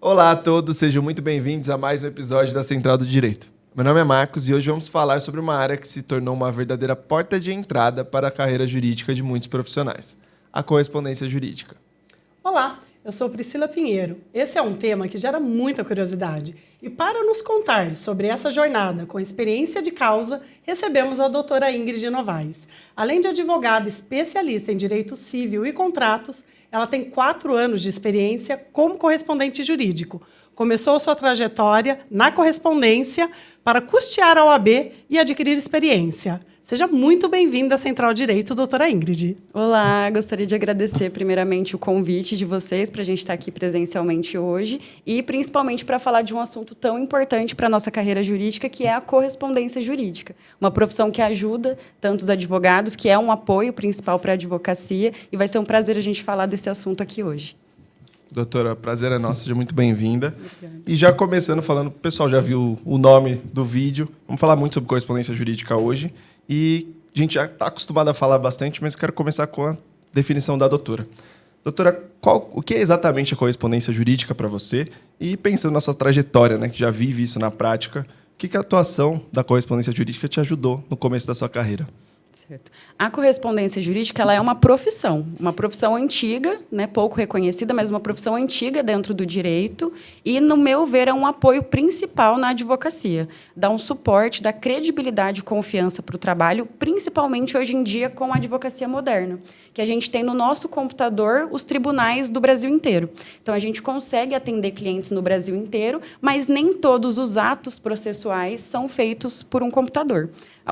Olá a todos, sejam muito bem-vindos a mais um episódio da Central do Direito. Meu nome é Marcos e hoje vamos falar sobre uma área que se tornou uma verdadeira porta de entrada para a carreira jurídica de muitos profissionais, a correspondência jurídica. Olá, eu sou Priscila Pinheiro. Esse é um tema que gera muita curiosidade. E para nos contar sobre essa jornada com experiência de causa, recebemos a doutora Ingrid Novaes. Além de advogada especialista em direito civil e contratos, ela tem 4 anos de experiência como correspondente jurídico. Começou sua trajetória na correspondência para custear a OAB e adquirir experiência. Seja muito bem-vinda à Central Direito, doutora Ingrid. Olá, gostaria de agradecer primeiramente o convite de vocês para a gente estar aqui presencialmente hoje e principalmente para falar de um assunto tão importante para a nossa carreira jurídica, que é a correspondência jurídica. Uma profissão que ajuda tantos advogados, que é um apoio principal para a advocacia, e vai ser um prazer a gente falar desse assunto aqui hoje. Doutora, prazer é nosso, seja muito bem-vinda. E já começando falando, o pessoal já viu o nome do vídeo, vamos falar muito sobre correspondência jurídica hoje. E a gente já está acostumado a falar bastante, mas eu quero começar com a definição da doutora. Doutora, o que é exatamente a correspondência jurídica para você? E pensando na sua trajetória, né, que já vive isso na prática, o que a atuação da correspondência jurídica te ajudou no começo da sua carreira? Certo. A correspondência jurídica ela é uma profissão antiga, né, pouco reconhecida, mas uma profissão antiga dentro do direito e, no meu ver, é um apoio principal na advocacia. Dá um suporte, dá credibilidade e confiança para o trabalho, principalmente hoje em dia com a advocacia moderna, que a gente tem no nosso computador os tribunais do Brasil inteiro. Então, a gente consegue atender clientes no Brasil inteiro, mas nem todos os atos processuais são feitos por um computador.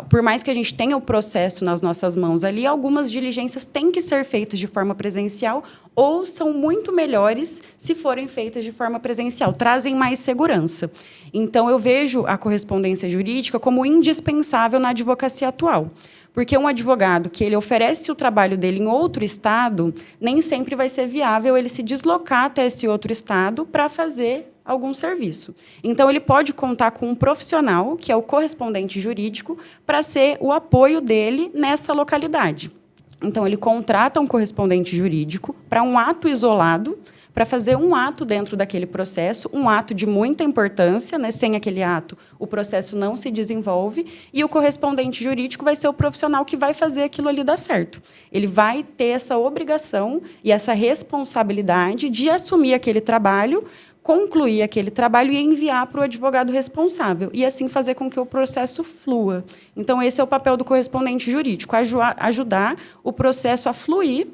Por mais que a gente tenha o processo nas nossas mãos ali, algumas diligências têm que ser feitas de forma presencial ou são muito melhores se forem feitas de forma presencial, trazem mais segurança. Então, eu vejo a correspondência jurídica como indispensável na advocacia atual. Porque um advogado que ele oferece o trabalho dele em outro estado, nem sempre vai ser viável ele se deslocar até esse outro estado para fazer algum serviço. Então, ele pode contar com um profissional, que é o correspondente jurídico, para ser o apoio dele nessa localidade. Então, ele contrata um correspondente jurídico para um ato isolado, para fazer um ato dentro daquele processo, um ato de muita importância, né? Sem aquele ato, o processo não se desenvolve, e o correspondente jurídico vai ser o profissional que vai fazer aquilo ali dar certo. Ele vai ter essa obrigação e essa responsabilidade de assumir aquele trabalho, concluir aquele trabalho e enviar para o advogado responsável, e assim fazer com que o processo flua. Então, esse é o papel do correspondente jurídico, ajudar o processo a fluir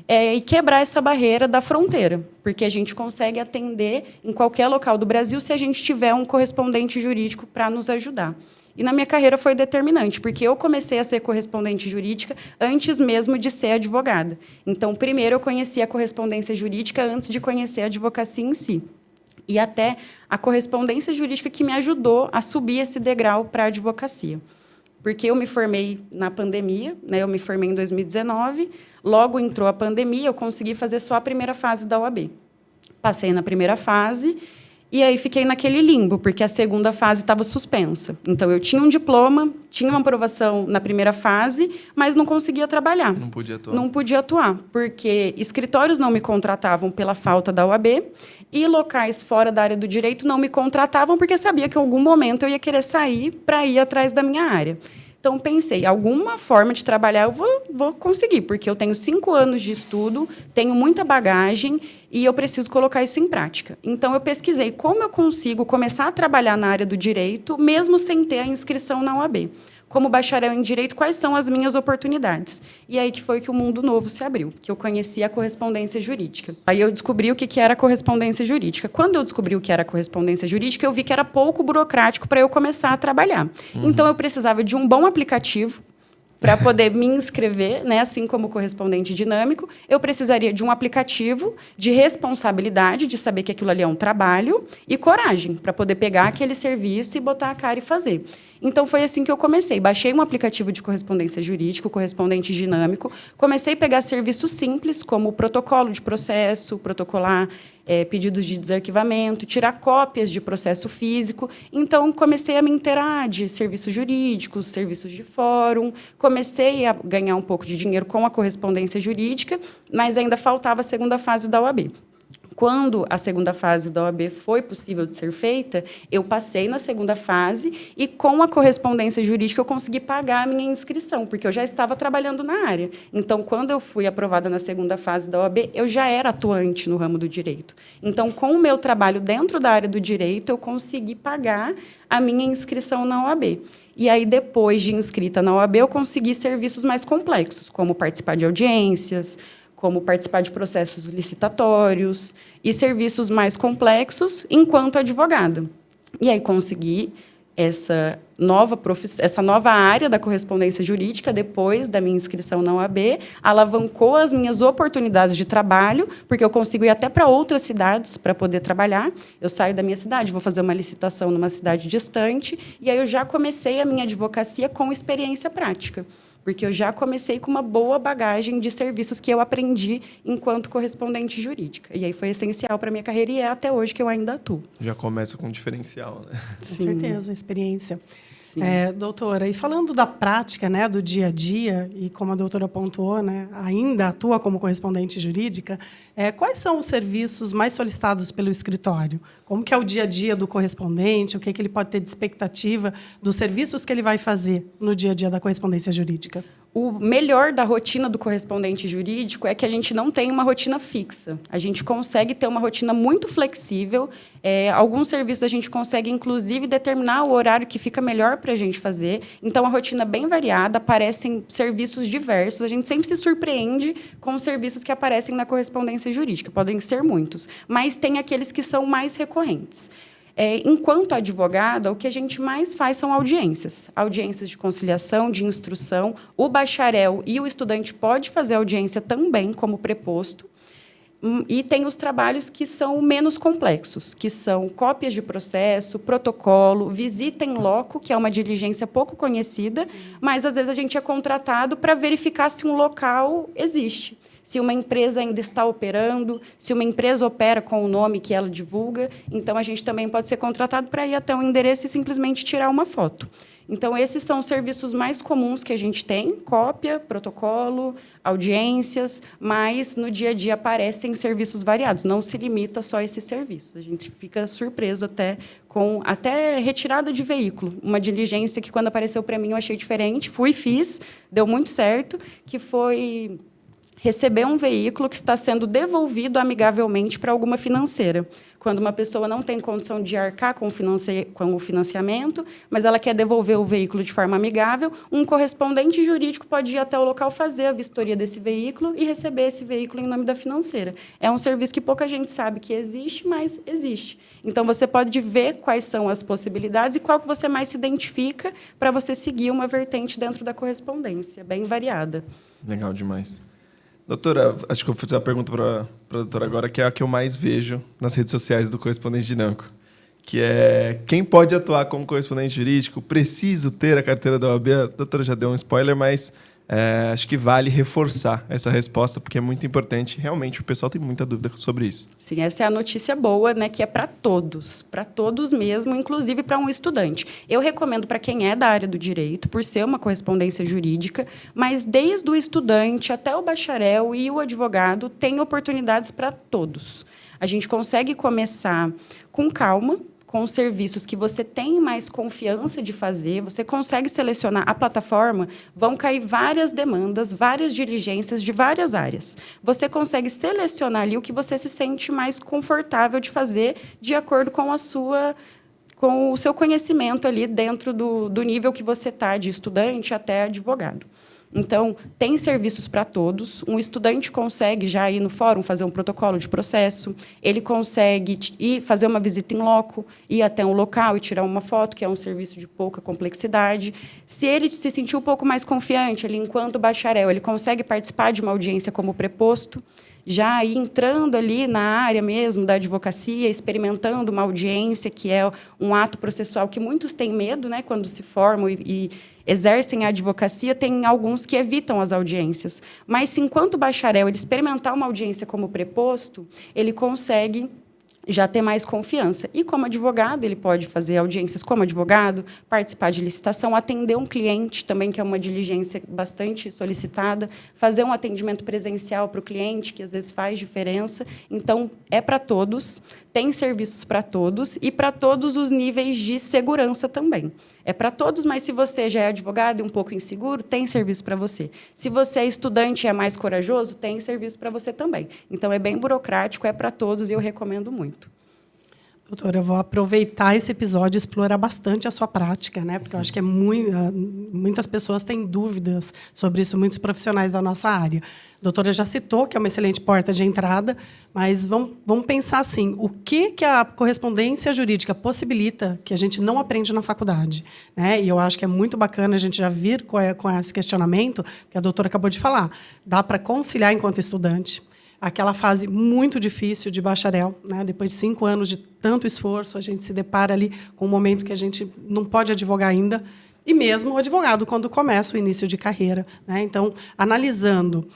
e quebrar essa barreira da fronteira, porque a gente consegue atender em qualquer local do Brasil se a gente tiver um correspondente jurídico para nos ajudar. E na minha carreira foi determinante, porque eu comecei a ser correspondente jurídica antes mesmo de ser advogada. Então, primeiro eu conheci a correspondência jurídica antes de conhecer a advocacia em si. E até a correspondência jurídica que me ajudou a subir esse degrau para a advocacia. Porque eu me formei na pandemia, né? Eu me formei em 2019, logo entrou a pandemia, eu consegui fazer só a primeira fase da OAB. Passei na primeira fase e aí fiquei naquele limbo, porque a segunda fase estava suspensa. Então, eu tinha um diploma, tinha uma aprovação na primeira fase, mas não conseguia trabalhar. Não podia atuar. Não podia atuar, porque escritórios não me contratavam pela falta da OAB e locais fora da área do direito não me contratavam porque sabia que em algum momento eu ia querer sair para ir atrás da minha área. Então, pensei, alguma forma de trabalhar eu vou conseguir, porque eu tenho 5 anos de estudo, tenho muita bagagem e eu preciso colocar isso em prática. Então, eu pesquisei como eu consigo começar a trabalhar na área do direito, mesmo sem ter a inscrição na OAB. Como bacharel em Direito, quais são as minhas oportunidades? E aí que foi que o mundo novo se abriu, que eu conheci a correspondência jurídica. Aí eu descobri o que era correspondência jurídica. Quando eu descobri o que era correspondência jurídica, eu vi que era pouco burocrático para eu começar a trabalhar. Então, eu precisava de um bom aplicativo para poder me inscrever, né, assim como correspondente dinâmico, eu precisaria de um aplicativo de responsabilidade, de saber que aquilo ali é um trabalho, e coragem para poder pegar aquele serviço e botar a cara e fazer. Então, foi assim que eu comecei. Baixei um aplicativo de correspondência jurídica, o correspondente dinâmico. Comecei a pegar serviços simples, como protocolo de processo, protocolar pedidos de desarquivamento, tirar cópias de processo físico. Então, comecei a me inteirar de serviços jurídicos, serviços de fórum. Comecei a ganhar um pouco de dinheiro com a correspondência jurídica, mas ainda faltava a segunda fase da OAB. Quando a segunda fase da OAB foi possível de ser feita, eu passei na segunda fase e, com a correspondência jurídica, eu consegui pagar a minha inscrição, porque eu já estava trabalhando na área. Então, quando eu fui aprovada na segunda fase da OAB, eu já era atuante no ramo do direito. Então, com o meu trabalho dentro da área do direito, eu consegui pagar a minha inscrição na OAB. E aí, depois de inscrita na OAB, eu consegui serviços mais complexos, como participar de audiências, como participar de processos licitatórios e serviços mais complexos enquanto advogada. E aí consegui essa nova área da correspondência jurídica depois da minha inscrição na OAB, alavancou as minhas oportunidades de trabalho, porque eu consigo ir até para outras cidades para poder trabalhar. Eu saio da minha cidade, vou fazer uma licitação numa cidade distante, e aí eu já comecei a minha advocacia com experiência prática, porque eu já comecei com uma boa bagagem de serviços que eu aprendi enquanto correspondente jurídica. E aí foi essencial para a minha carreira e é até hoje que eu ainda atuo. Já começa com um diferencial, né? Com certeza, a experiência. Sim. Doutora, e falando da prática, né, do dia a dia, e como a doutora pontuou, né, ainda atua como correspondente jurídica, quais são os serviços mais solicitados pelo escritório? Como que é o dia a dia do correspondente? O que ele pode ter de expectativa dos serviços que ele vai fazer no dia a dia da correspondência jurídica? O melhor da rotina do correspondente jurídico é que a gente não tem uma rotina fixa. A gente consegue ter uma rotina muito flexível. Alguns serviços a gente consegue, inclusive, determinar o horário que fica melhor para a gente fazer. Então, a rotina é bem variada, aparecem serviços diversos. A gente sempre se surpreende com os serviços que aparecem na correspondência jurídica. Podem ser muitos, mas tem aqueles que são mais recorrentes. Enquanto advogada, o que a gente mais faz são audiências. Audiências de conciliação, de instrução. O bacharel e o estudante pode fazer audiência também como preposto. E tem os trabalhos que são menos complexos, que são cópias de processo, protocolo, visita em loco, que é uma diligência pouco conhecida, mas, às vezes, a gente é contratado para verificar se um local existe. Se uma empresa ainda está operando, se uma empresa opera com o nome que ela divulga. Então, a gente também pode ser contratado para ir até um endereço e simplesmente tirar uma foto. Então, esses são os serviços mais comuns que a gente tem: cópia, protocolo, audiências, mas, no dia a dia, aparecem serviços variados. Não se limita só a esses serviços. A gente fica surpreso até com retirada de veículo. Uma diligência que, quando apareceu para mim, eu achei diferente. Fiz, deu muito certo, que foi receber um veículo que está sendo devolvido amigavelmente para alguma financeira. Quando uma pessoa não tem condição de arcar com o financiamento, mas ela quer devolver o veículo de forma amigável, um correspondente jurídico pode ir até o local, fazer a vistoria desse veículo e receber esse veículo em nome da financeira. É um serviço que pouca gente sabe que existe, mas existe. Então, você pode ver quais são as possibilidades e qual que você mais se identifica para você seguir uma vertente dentro da correspondência, bem variada. Legal demais. Doutora, acho que eu vou fazer uma pergunta para a doutora agora, que é a que eu mais vejo nas redes sociais do Correspondente Dinâmico, que é: quem pode atuar como correspondente jurídico? Preciso ter a carteira da OAB? A doutora já deu um spoiler, mas acho que vale reforçar essa resposta, porque é muito importante. Realmente, o pessoal tem muita dúvida sobre isso. Sim, essa é a notícia boa, né, que é para todos mesmo, inclusive para um estudante. Eu recomendo para quem é da área do direito, por ser uma correspondência jurídica, mas desde o estudante até o bacharel e o advogado, tem oportunidades para todos. A gente consegue começar com calma, com os serviços que você tem mais confiança de fazer. Você consegue selecionar a plataforma, vão cair várias demandas, várias diligências de várias áreas. Você consegue selecionar ali o que você se sente mais confortável de fazer, de acordo com com o seu conhecimento ali dentro do nível que você está, de estudante até advogado. Então, tem serviços para todos. Um estudante consegue já ir no fórum fazer um protocolo de processo, ele consegue ir fazer uma visita em loco, ir até um local e tirar uma foto, que é um serviço de pouca complexidade. Se ele se sentir um pouco mais confiante, ele, enquanto bacharel, ele consegue participar de uma audiência como preposto, já ir entrando ali na área mesmo da advocacia, experimentando uma audiência, que é um ato processual que muitos têm medo, né, quando se formam e exercem a advocacia. Tem alguns que evitam as audiências. Mas, se, enquanto bacharel, ele experimentar uma audiência como preposto, ele consegue já ter mais confiança. E como advogado, ele pode fazer audiências como advogado, participar de licitação, atender um cliente também, que é uma diligência bastante solicitada, fazer um atendimento presencial para o cliente, que às vezes faz diferença. Então, é para todos, tem serviços para todos e para todos os níveis de segurança também. É para todos, mas se você já é advogado e um pouco inseguro, tem serviço para você. Se você é estudante e é mais corajoso, tem serviço para você também. Então, é bem burocrático, é para todos e eu recomendo muito. Doutora, eu vou aproveitar esse episódio e explorar bastante a sua prática, né? Porque eu acho que muitas pessoas têm dúvidas sobre isso, muitos profissionais da nossa área. A doutora já citou que é uma excelente porta de entrada, mas vamos pensar assim, o que a correspondência jurídica possibilita que a gente não aprende na faculdade, né? E eu acho que é muito bacana a gente já vir com esse questionamento que a doutora acabou de falar. Dá para conciliar enquanto estudante. Aquela fase muito difícil de bacharel, né? Depois de 5 anos de tanto esforço, a gente se depara ali com um momento que a gente não pode advogar ainda, e mesmo o advogado, quando começa o início de carreira, né? Então, analisando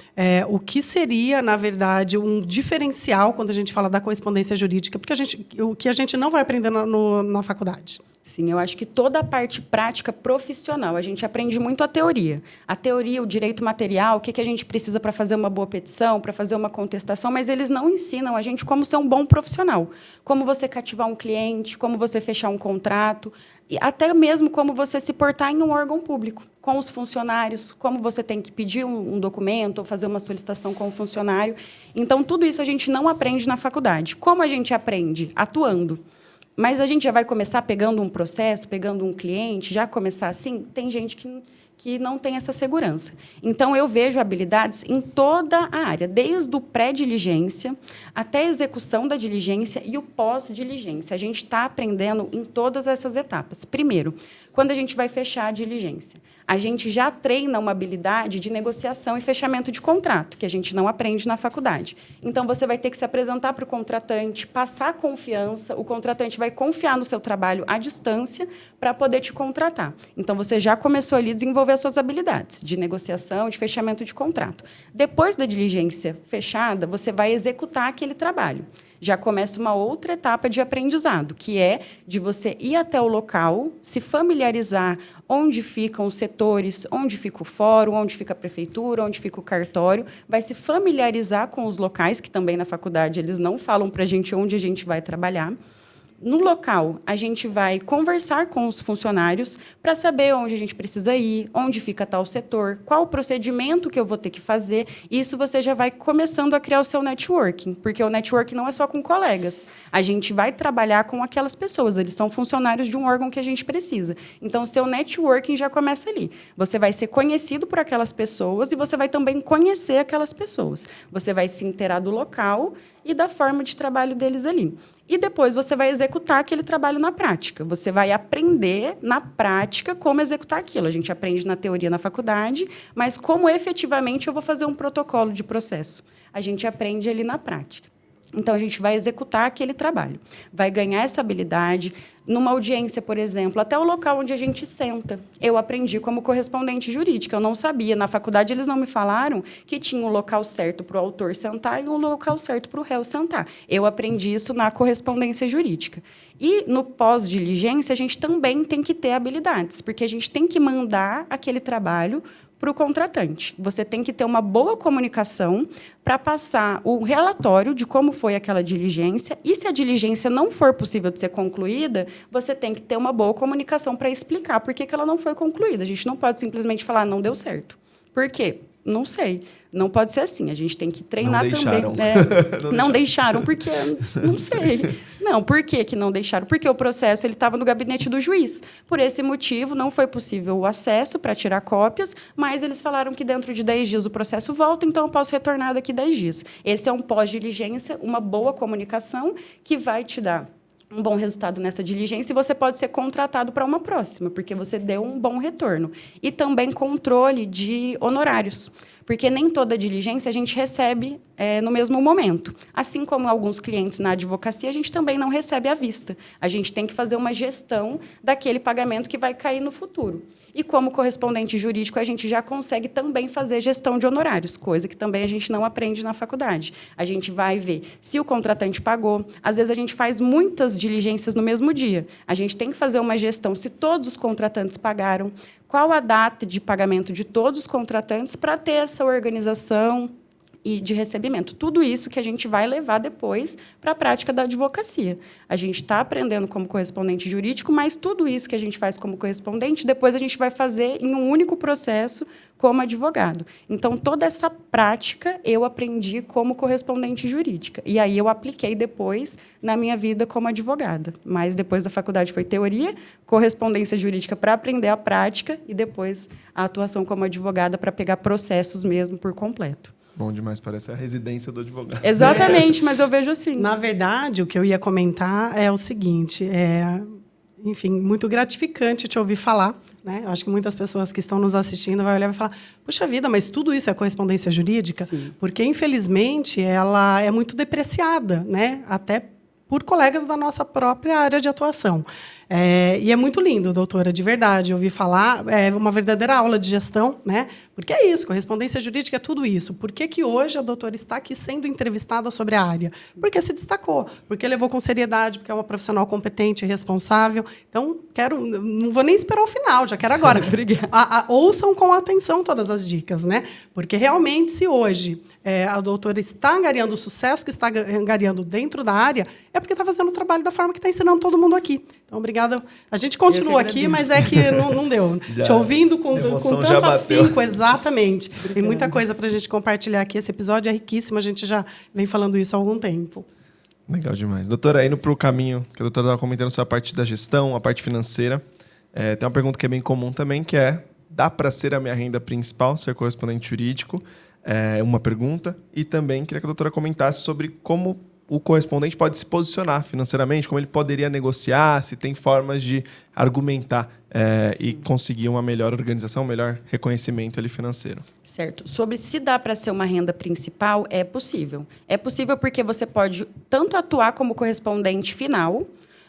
o que seria, na verdade, um diferencial quando a gente fala da correspondência jurídica, porque o que a gente não vai aprender na faculdade. Sim, eu acho que toda a parte prática profissional, a gente aprende muito a teoria. A teoria, o direito material, o que a gente precisa para fazer uma boa petição, para fazer uma contestação, mas eles não ensinam a gente como ser um bom profissional. Como você cativar um cliente, como você fechar um contrato, e até mesmo como você se portar em um órgão público, com os funcionários, como você tem que pedir um documento ou fazer uma solicitação com o funcionário. Então, tudo isso a gente não aprende na faculdade. Como a gente aprende? Atuando. Mas a gente já vai começar pegando um processo, pegando um cliente, já começar assim? Tem gente que não tem essa segurança. Então, eu vejo habilidades em toda a área, desde o pré-diligência até a execução da diligência e o pós-diligência. A gente está aprendendo em todas essas etapas. Primeiro, quando a gente vai fechar a diligência, a gente já treina uma habilidade de negociação e fechamento de contrato, que a gente não aprende na faculdade. Então, você vai ter que se apresentar para o contratante, passar confiança, o contratante vai confiar no seu trabalho à distância para poder te contratar. Então, você já começou ali a desenvolver as suas habilidades de negociação, de fechamento de contrato. Depois da diligência fechada, você vai executar aquele trabalho. Já começa uma outra etapa de aprendizado, que é de você ir até o local, se familiarizar onde ficam os setores, onde fica o fórum, onde fica a prefeitura, onde fica o cartório, vai se familiarizar com os locais, que também na faculdade eles não falam para a gente onde a gente vai trabalhar. No local, a gente vai conversar com os funcionários para saber onde a gente precisa ir, onde fica tal setor, qual o procedimento que eu vou ter que fazer. Isso você já vai começando a criar o seu networking, porque o networking não é só com colegas. A gente vai trabalhar com aquelas pessoas, eles são funcionários de um órgão que a gente precisa. Então, o seu networking já começa ali. Você vai ser conhecido por aquelas pessoas e você vai também conhecer aquelas pessoas. Você vai se inteirar do local e da forma de trabalho deles ali. E depois você vai executar aquele trabalho na prática. Você vai aprender na prática como executar aquilo. A gente aprende na teoria na faculdade, mas como efetivamente eu vou fazer um protocolo de processo? A gente aprende ali na prática. Então, a gente vai executar aquele trabalho. Vai ganhar essa habilidade. Numa audiência, por exemplo, até o local onde a gente senta. Eu aprendi como correspondente jurídica, eu não sabia. Na faculdade, eles não me falaram que tinha um local certo para o autor sentar e um local certo para o réu sentar. Eu aprendi isso na correspondência jurídica. E, no pós-diligência, a gente também tem que ter habilidades, porque a gente tem que mandar aquele trabalho para o contratante. Você tem que ter uma boa comunicação para passar o relatório de como foi aquela diligência, e se a diligência não for possível de ser concluída, você tem que ter uma boa comunicação para explicar por que ela não foi concluída. A gente não pode simplesmente falar, não deu certo. Por quê? Não sei. Não pode ser assim. A gente tem que treinar também. Não deixaram, porque não sei. Não, por que não deixaram? Porque o processo estava no gabinete do juiz. Por esse motivo, não foi possível o acesso para tirar cópias, mas eles falaram que dentro de 10 dias o processo volta, então eu posso retornar daqui 10 dias. Esse é um pós-diligência, uma boa comunicação que vai te dar um bom resultado nessa diligência e você pode ser contratado para uma próxima, porque você deu um bom retorno. E também controle de honorários. porque nem toda diligência a gente recebe no mesmo momento. Assim como alguns clientes na advocacia, a gente também não recebe à vista. A gente tem que fazer uma gestão daquele pagamento que vai cair no futuro. E como correspondente jurídico, a gente já consegue também fazer gestão de honorários, coisa que também a gente não aprende na faculdade. A gente vai ver se o contratante pagou. Às vezes, a gente faz muitas diligências no mesmo dia. A gente tem que fazer uma gestão se todos os contratantes pagaram, qual a data de pagamento de todos os contratantes para ter essa organização e de recebimento. Tudo isso que a gente vai levar depois para a prática da advocacia. A gente está aprendendo como correspondente jurídico, mas tudo isso que a gente faz como correspondente, depois a gente vai fazer em um único processo como advogado. Então, toda essa prática eu aprendi como correspondente jurídica. E aí eu apliquei depois na minha vida como advogada. Mas depois da faculdade foi teoria, correspondência jurídica para aprender a prática e depois a atuação como advogada para pegar processos mesmo por completo. Bom demais, parece a residência do advogado. Exatamente, mas eu vejo assim. Na verdade, o que eu ia comentar é o seguinte, enfim, muito gratificante te ouvir falar, né? Eu acho que muitas pessoas que estão nos assistindo vão olhar e falar, puxa vida, mas tudo isso é correspondência jurídica? Sim. Porque, infelizmente, ela é muito depreciada, né? Até por colegas da nossa própria área de atuação. E é muito lindo, doutora, de verdade, ouvir falar, é uma verdadeira aula de gestão, né? Porque é isso, correspondência jurídica é tudo isso. Por que hoje a doutora está aqui sendo entrevistada sobre a área? Porque se destacou, porque levou com seriedade, porque é uma profissional competente e responsável. Então, não vou nem esperar o final, já quero agora. Obrigada. Ouçam com atenção todas as dicas, né? Porque realmente, se hoje a doutora está angariando o sucesso que está angariando dentro da área, é porque está fazendo o trabalho da forma que está ensinando todo mundo aqui. Então, obrigada. A gente continua aqui, mas é que não deu. Te ouvindo com tanto afinco, exatamente. Obrigada. Tem muita coisa para a gente compartilhar aqui. Esse episódio é riquíssimo, a gente já vem falando isso há algum tempo. Legal demais. Doutora, indo para o caminho que a doutora estava comentando sobre a parte da gestão, a parte financeira, tem uma pergunta que é bem comum também, que é, dá para ser a minha renda principal, ser correspondente jurídico? É uma pergunta. E também queria que a doutora comentasse sobre como o correspondente pode se posicionar financeiramente, como ele poderia negociar, se tem formas de argumentar e conseguir uma melhor organização, um melhor reconhecimento ali financeiro. Certo. Sobre se dá para ser uma renda principal, é possível. É possível porque você pode tanto atuar como correspondente final,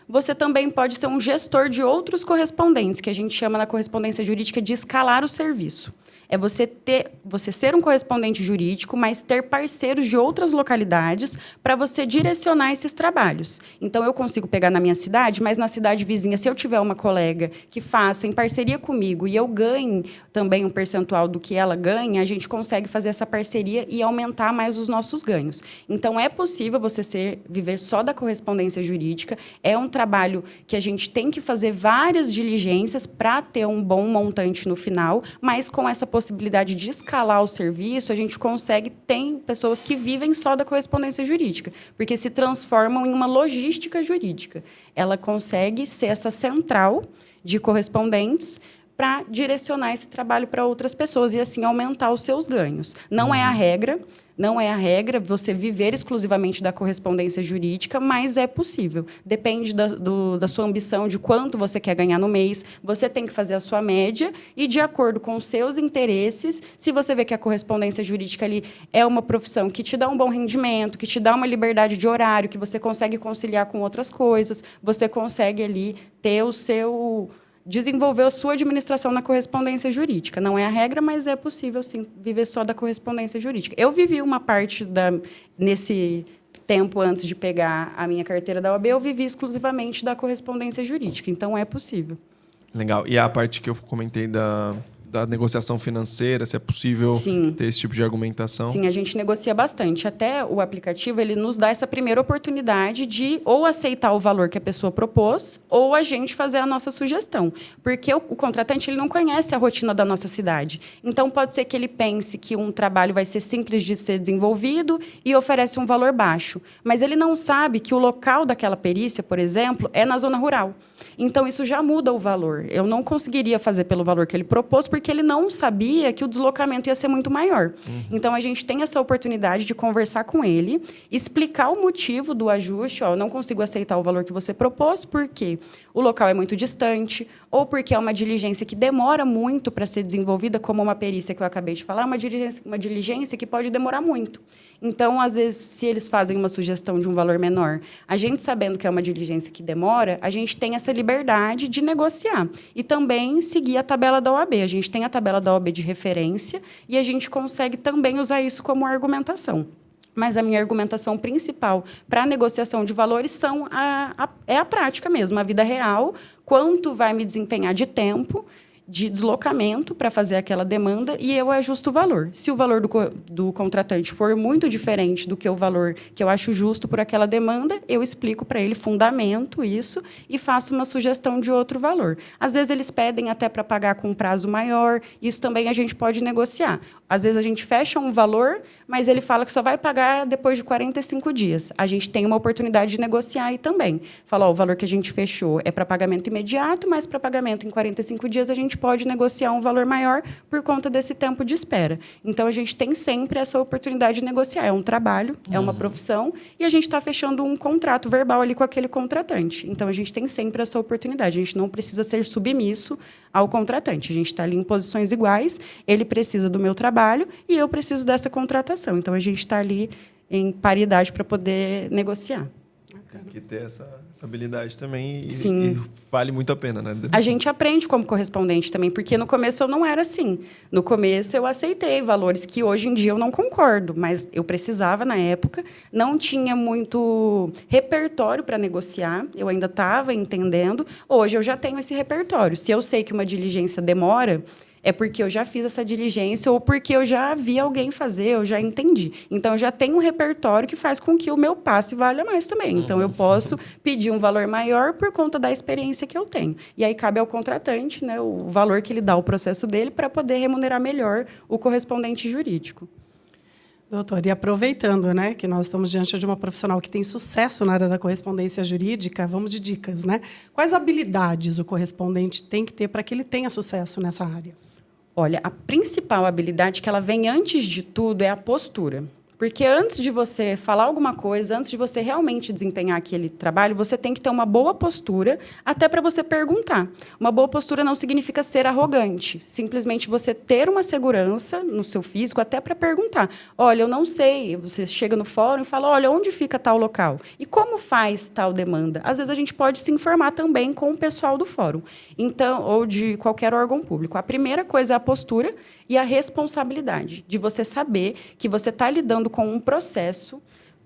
você também pode ser um gestor de outros correspondentes, que a gente chama na correspondência jurídica de escalar o serviço. É você ser um correspondente jurídico, mas ter parceiros de outras localidades para você direcionar esses trabalhos. Então, eu consigo pegar na minha cidade, mas na cidade vizinha, se eu tiver uma colega que faça em parceria comigo e eu ganhe também um percentual do que ela ganha, a gente consegue fazer essa parceria e aumentar mais os nossos ganhos. Então, é possível você viver só da correspondência jurídica. É um trabalho que a gente tem que fazer várias diligências para ter um bom montante no final, mas com essa possibilidade de escalar o serviço, a gente consegue, tem pessoas que vivem só da correspondência jurídica, porque se transformam em uma logística jurídica. Ela consegue ser essa central de correspondentes para direcionar esse trabalho para outras pessoas e, assim, aumentar os seus ganhos. Não é a regra, não é a regra você viver exclusivamente da correspondência jurídica, mas é possível. Depende da sua ambição, de quanto você quer ganhar no mês. Você tem que fazer a sua média e, de acordo com os seus interesses, se você vê que a correspondência jurídica ali é uma profissão que te dá um bom rendimento, que te dá uma liberdade de horário, que você consegue conciliar com outras coisas, você consegue ali ter desenvolver a sua administração na correspondência jurídica. Não é a regra, mas é possível, sim, viver só da correspondência jurídica. Eu vivi uma parte nesse tempo antes de pegar a minha carteira da OAB, eu vivi exclusivamente da correspondência jurídica. Então, é possível. Legal. E a parte que eu comentei da negociação financeira, se é possível ter esse tipo de argumentação? Sim, a gente negocia bastante. Até o aplicativo ele nos dá essa primeira oportunidade de ou aceitar o valor que a pessoa propôs ou a gente fazer a nossa sugestão. Porque o contratante ele não conhece a rotina da nossa cidade. Então, pode ser que ele pense que um trabalho vai ser simples de ser desenvolvido e oferece um valor baixo. Mas ele não sabe que o local daquela perícia, por exemplo, é na zona rural. Então, isso já muda o valor. Eu não conseguiria fazer pelo valor que ele propôs, porque porque ele não sabia que o deslocamento ia ser muito maior. Então, a gente tem essa oportunidade de conversar com ele, explicar o motivo do ajuste. Eu não consigo aceitar o valor que você propôs, porque o local é muito distante, ou porque é uma diligência que demora muito para ser desenvolvida, como uma perícia que eu acabei de falar, uma diligência que pode demorar muito. Então, às vezes, se eles fazem uma sugestão de um valor menor, a gente sabendo que é uma diligência que demora, a gente tem essa liberdade de negociar. E também seguir a tabela da OAB. A gente tem a tabela da OAB de referência e a gente consegue também usar isso como argumentação. Mas a minha argumentação principal para a negociação de valores é a prática mesmo, a vida real, quanto vai me desempenhar de tempo, de deslocamento para fazer aquela demanda e eu ajusto o valor. Se o valor do contratante for muito diferente do que o valor que eu acho justo por aquela demanda, eu explico para ele, fundamento isso e faço uma sugestão de outro valor. Às vezes, eles pedem até para pagar com um prazo maior, isso também a gente pode negociar. Às vezes, a gente fecha um valor, mas ele fala que só vai pagar depois de 45 dias. A gente tem uma oportunidade de negociar aí também. Fala, o valor que a gente fechou é para pagamento imediato, mas para pagamento em 45 dias, a gente pode negociar um valor maior por conta desse tempo de espera. Então, a gente tem sempre essa oportunidade de negociar. É um trabalho, é uma profissão, e a gente está fechando um contrato verbal ali com aquele contratante. Então, a gente tem sempre essa oportunidade. A gente não precisa ser submisso ao contratante. A gente está ali em posições iguais, ele precisa do meu trabalho e eu preciso dessa contratação. Então, a gente está ali em paridade para poder negociar. Tem que ter essa habilidade também Sim. e vale muito a pena, né? A gente aprende como correspondente também, porque no começo eu não era assim. No começo eu aceitei valores que hoje em dia eu não concordo, mas eu precisava na época, não tinha muito repertório para negociar, eu ainda estava entendendo. Hoje eu já tenho esse repertório. Se eu sei que uma diligência demora, é porque eu já fiz essa diligência ou porque eu já vi alguém fazer, eu já entendi. Então, eu já tenho um repertório que faz com que o meu passe valha mais também. Então, eu posso pedir um valor maior por conta da experiência que eu tenho. E aí, cabe ao contratante, né, o valor que ele dá ao processo dele para poder remunerar melhor o correspondente jurídico. Doutor, e aproveitando, né, que nós estamos diante de uma profissional que tem sucesso na área da correspondência jurídica, vamos de dicas, né? Quais habilidades o correspondente tem que ter para que ele tenha sucesso nessa área? Olha, a principal habilidade que ela vem antes de tudo é a postura. Porque antes de você falar alguma coisa, antes de você realmente desempenhar aquele trabalho, você tem que ter uma boa postura até para você perguntar. Uma boa postura não significa ser arrogante. Simplesmente você ter uma segurança no seu físico até para perguntar. Olha, eu não sei. Você chega no fórum e fala, olha, onde fica tal local? E como faz tal demanda? Às vezes a gente pode se informar também com o pessoal do fórum. Então, ou de qualquer órgão público. A primeira coisa é a postura e a responsabilidade de você saber que você está lidando com um processo,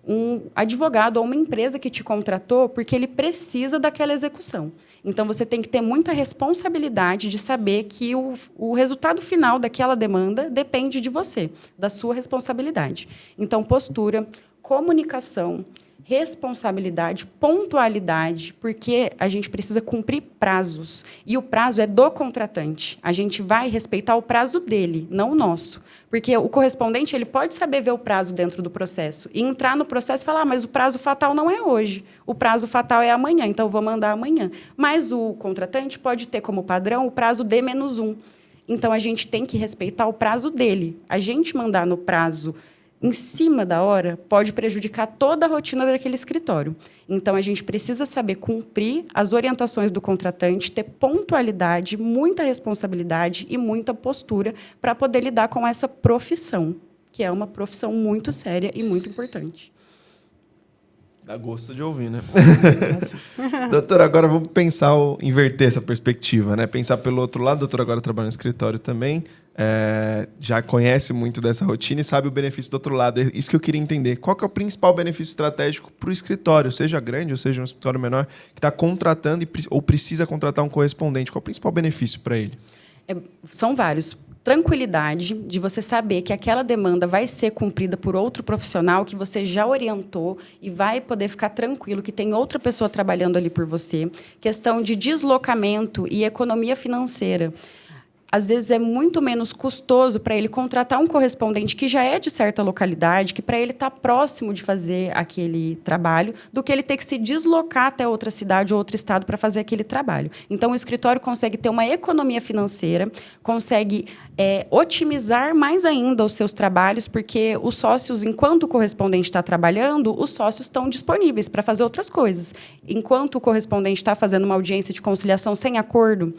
um advogado ou uma empresa que te contratou porque ele precisa daquela execução. Então, você tem que ter muita responsabilidade de saber que o resultado final daquela demanda depende de você, da sua responsabilidade. Então, postura, comunicação, responsabilidade, pontualidade, porque a gente precisa cumprir prazos. E o prazo é do contratante. A gente vai respeitar o prazo dele, não o nosso. Porque o correspondente ele pode saber ver o prazo dentro do processo e entrar no processo e falar, mas o prazo fatal não é hoje. O prazo fatal é amanhã, então eu vou mandar amanhã. Mas o contratante pode ter como padrão o prazo D-1. Então, a gente tem que respeitar o prazo dele. A gente mandar no prazo em cima da hora pode prejudicar toda a rotina daquele escritório. Então, a gente precisa saber cumprir as orientações do contratante, ter pontualidade, muita responsabilidade e muita postura para poder lidar com essa profissão, que é uma profissão muito séria e muito importante. Dá gosto de ouvir, né? Doutora, agora vamos pensar, inverter essa perspectiva, né? Pensar pelo outro lado. A doutora agora trabalha no escritório também, já conhece muito dessa rotina e sabe o benefício do outro lado. É isso que eu queria entender. Qual que é o principal benefício estratégico para o escritório, seja grande ou seja um escritório menor, que está contratando ou precisa contratar um correspondente? Qual é o principal benefício para ele? São vários. Tranquilidade de você saber que aquela demanda vai ser cumprida por outro profissional que você já orientou e vai poder ficar tranquilo que tem outra pessoa trabalhando ali por você. Questão de deslocamento e economia financeira. às vezes é muito menos custoso para ele contratar um correspondente que já é de certa localidade, que para ele está próximo de fazer aquele trabalho, do que ele ter que se deslocar até outra cidade ou outro estado para fazer aquele trabalho. Então, o escritório consegue ter uma economia financeira, consegue otimizar mais ainda os seus trabalhos, porque os sócios, enquanto o correspondente está trabalhando, os sócios estão disponíveis para fazer outras coisas. Enquanto o correspondente está fazendo uma audiência de conciliação sem acordo,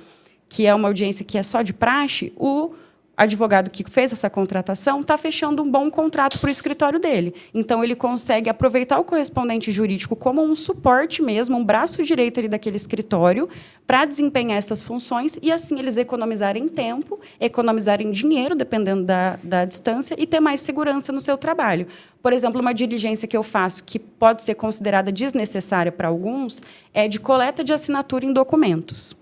que é uma audiência que é só de praxe, o advogado que fez essa contratação está fechando um bom contrato para o escritório dele. Então, ele consegue aproveitar o correspondente jurídico como um suporte mesmo, um braço direito ali daquele escritório, para desempenhar essas funções e, assim, eles economizarem tempo, economizarem dinheiro, dependendo da distância, e ter mais segurança no seu trabalho. Por exemplo, uma diligência que eu faço, que pode ser considerada desnecessária para alguns, é de coleta de assinatura em documentos.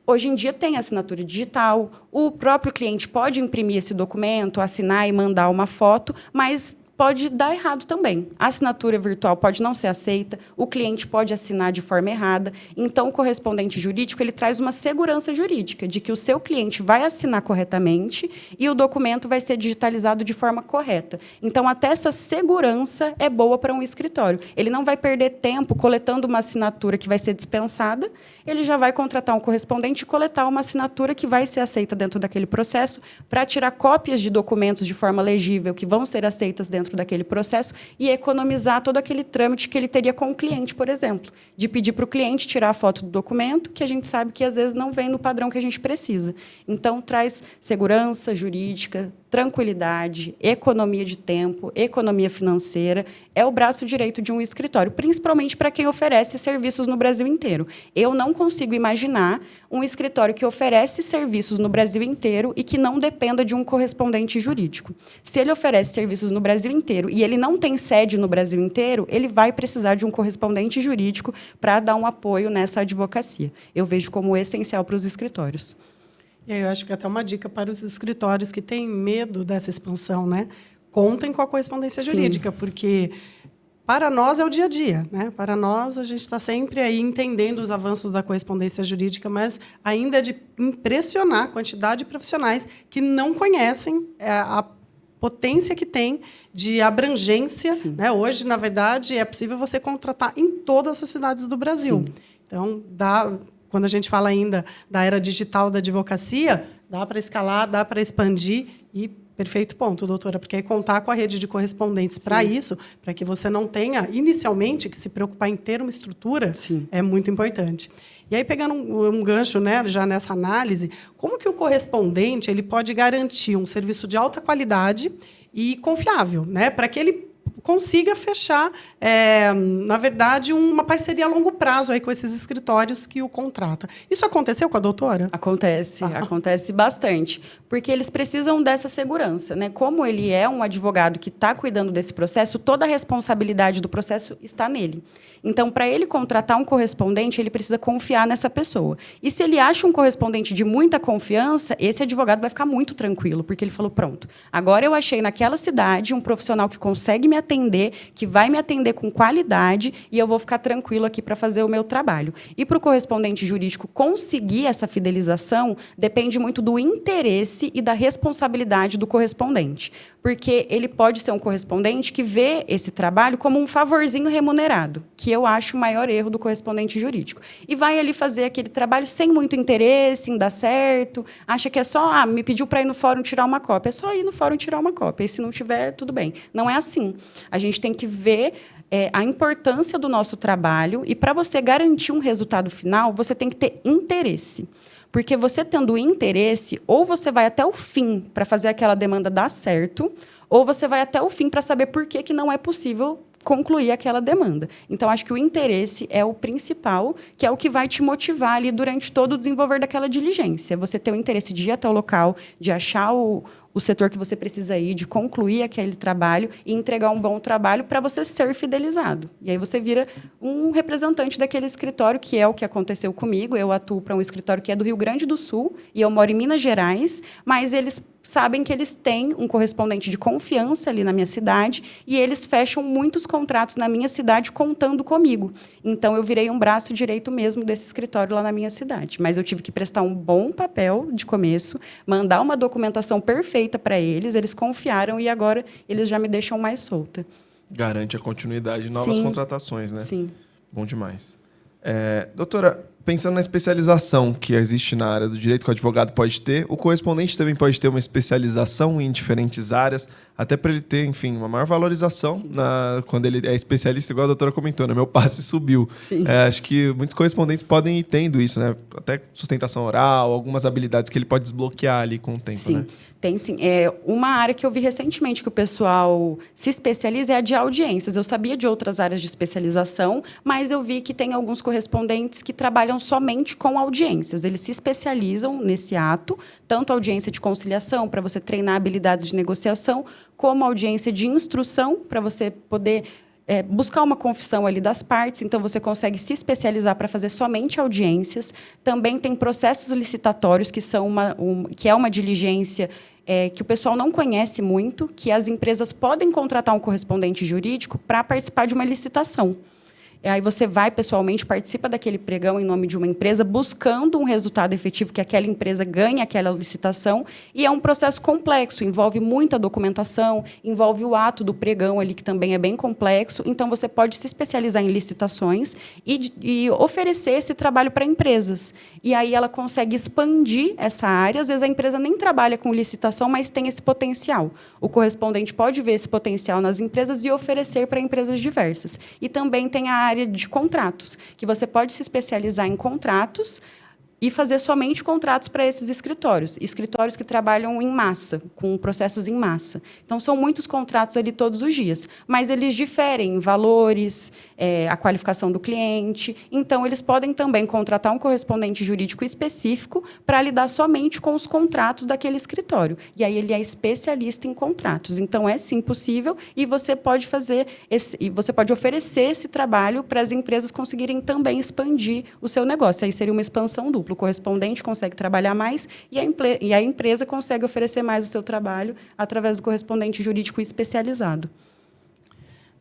Hoje em dia tem assinatura digital, o próprio cliente pode imprimir esse documento, assinar e mandar uma foto, mas pode dar errado também. A assinatura virtual pode não ser aceita, o cliente pode assinar de forma errada. Então, o correspondente jurídico ele traz uma segurança jurídica de que o seu cliente vai assinar corretamente e o documento vai ser digitalizado de forma correta. Então, até essa segurança é boa para um escritório. Ele não vai perder tempo coletando uma assinatura que vai ser dispensada, ele já vai contratar um correspondente e coletar uma assinatura que vai ser aceita dentro daquele processo para tirar cópias de documentos de forma legível que vão ser aceitas dentro daquele processo e economizar todo aquele trâmite que ele teria com o cliente, por exemplo, de pedir para o cliente tirar a foto do documento, que a gente sabe que às vezes não vem no padrão que a gente precisa. Então, traz segurança jurídica, tranquilidade, economia de tempo, economia financeira, é o braço direito de um escritório, principalmente para quem oferece serviços no Brasil inteiro. Eu não consigo imaginar um escritório que oferece serviços no Brasil inteiro e que não dependa de um correspondente jurídico. Se ele oferece serviços no Brasil inteiro e ele não tem sede no Brasil inteiro, ele vai precisar de um correspondente jurídico para dar um apoio nessa advocacia. Eu vejo como essencial para os escritórios. E aí eu acho que até uma dica para os escritórios que têm medo dessa expansão, né? Contem com a correspondência jurídica, porque para nós é o dia a dia, né? Para nós, a gente está sempre aí entendendo os avanços da correspondência jurídica, mas ainda é de impressionar a quantidade de profissionais que não conhecem a potência que tem de abrangência. Né? Hoje, na verdade, é possível você contratar em todas as cidades do Brasil. Sim. Então, quando a gente fala ainda da era digital da advocacia, dá para escalar, dá para expandir e perfeito ponto, doutora, porque aí contar com a rede de correspondentes para isso, para que você não tenha, inicialmente, que se preocupar em ter uma estrutura, é muito importante. E aí, pegando um gancho, né, já nessa análise, como que o correspondente ele pode garantir um serviço de alta qualidade e confiável, né, para que ele consiga fechar, na verdade, uma parceria a longo prazo aí com esses escritórios que o contratam. Isso aconteceu com a doutora? Acontece bastante, porque eles precisam dessa segurança, né? Como ele é um advogado que está cuidando desse processo, toda a responsabilidade do processo está nele. Então, para ele contratar um correspondente, ele precisa confiar nessa pessoa. E se ele acha um correspondente de muita confiança, esse advogado vai ficar muito tranquilo, porque ele falou, pronto, agora eu achei naquela cidade um profissional que consegue me atender, que vai me atender com qualidade, e eu vou ficar tranquilo aqui para fazer o meu trabalho. E para o correspondente jurídico conseguir essa fidelização, depende muito do interesse e da responsabilidade do correspondente. Porque ele pode ser um correspondente que vê esse trabalho como um favorzinho remunerado, que eu acho o maior erro do correspondente jurídico. E vai ali fazer aquele trabalho sem muito interesse em dar certo, acha que é só, me pediu para ir no fórum tirar uma cópia. É só ir no fórum tirar uma cópia, e se não tiver, tudo bem. Não é assim. A gente tem que ver a importância do nosso trabalho, e para você garantir um resultado final, você tem que ter interesse. Porque você tendo interesse, ou você vai até o fim para fazer aquela demanda dar certo, ou você vai até o fim para saber por que não é possível concluir aquela demanda. Então, acho que o interesse é o principal, que é o que vai te motivar ali durante todo o desenvolver daquela diligência. Você ter o interesse de ir até o local, de achar o o setor que você precisa ir, de concluir aquele trabalho e entregar um bom trabalho para você ser fidelizado. E aí você vira um representante daquele escritório, que é o que aconteceu comigo. Eu atuo para um escritório que é do Rio Grande do Sul e eu moro em Minas Gerais, mas eles sabem que eles têm um correspondente de confiança ali na minha cidade e eles fecham muitos contratos na minha cidade contando comigo. Então, eu virei um braço direito mesmo desse escritório lá na minha cidade. Mas eu tive que prestar um bom papel de começo, mandar uma documentação perfeita para eles, eles confiaram e agora eles já me deixam mais solta. Garante a continuidade de novas contratações, né? Sim. Bom demais. Doutora, pensando na especialização que existe na área do direito que o advogado pode ter, o correspondente também pode ter uma especialização em diferentes áreas, até para ele ter, enfim, uma maior valorização quando ele é especialista, igual a doutora comentou, né? Meu passe subiu. Acho que muitos correspondentes podem ir tendo isso, né? Até sustentação oral, algumas habilidades que ele pode desbloquear ali com o tempo, sim. né? Tem sim. Uma área que eu vi recentemente que o pessoal se especializa é a de audiências. Eu sabia de outras áreas de especialização, mas eu vi que tem alguns correspondentes que trabalham somente com audiências. Eles se especializam nesse ato, tanto audiência de conciliação, para você treinar habilidades de negociação, como audiência de instrução, para você poder buscar uma confissão ali das partes, então você consegue se especializar para fazer somente audiências. Também tem processos licitatórios, que é uma diligência que o pessoal não conhece muito, que as empresas podem contratar um correspondente jurídico para participar de uma licitação. Aí você vai pessoalmente, participa daquele pregão em nome de uma empresa, buscando um resultado efetivo, que aquela empresa ganhe aquela licitação. E é um processo complexo, envolve muita documentação, envolve o ato do pregão ali, que também é bem complexo. Então, você pode se especializar em licitações e oferecer esse trabalho para empresas. E aí ela consegue expandir essa área. Às vezes, a empresa nem trabalha com licitação, mas tem esse potencial. O correspondente pode ver esse potencial nas empresas e oferecer para empresas diversas. E também tem a área de contratos, que você pode se especializar em contratos e fazer somente contratos para esses escritórios que trabalham em massa, com processos em massa. Então, são muitos contratos ali todos os dias, mas eles diferem em valores, a qualificação do cliente. Então, eles podem também contratar um correspondente jurídico específico para lidar somente com os contratos daquele escritório. E aí, ele é especialista em contratos. Então, é sim possível e você pode oferecer esse trabalho para as empresas conseguirem também expandir o seu negócio. Aí seria uma expansão dupla. O correspondente consegue trabalhar mais e a empresa consegue oferecer mais o seu trabalho através do correspondente jurídico especializado.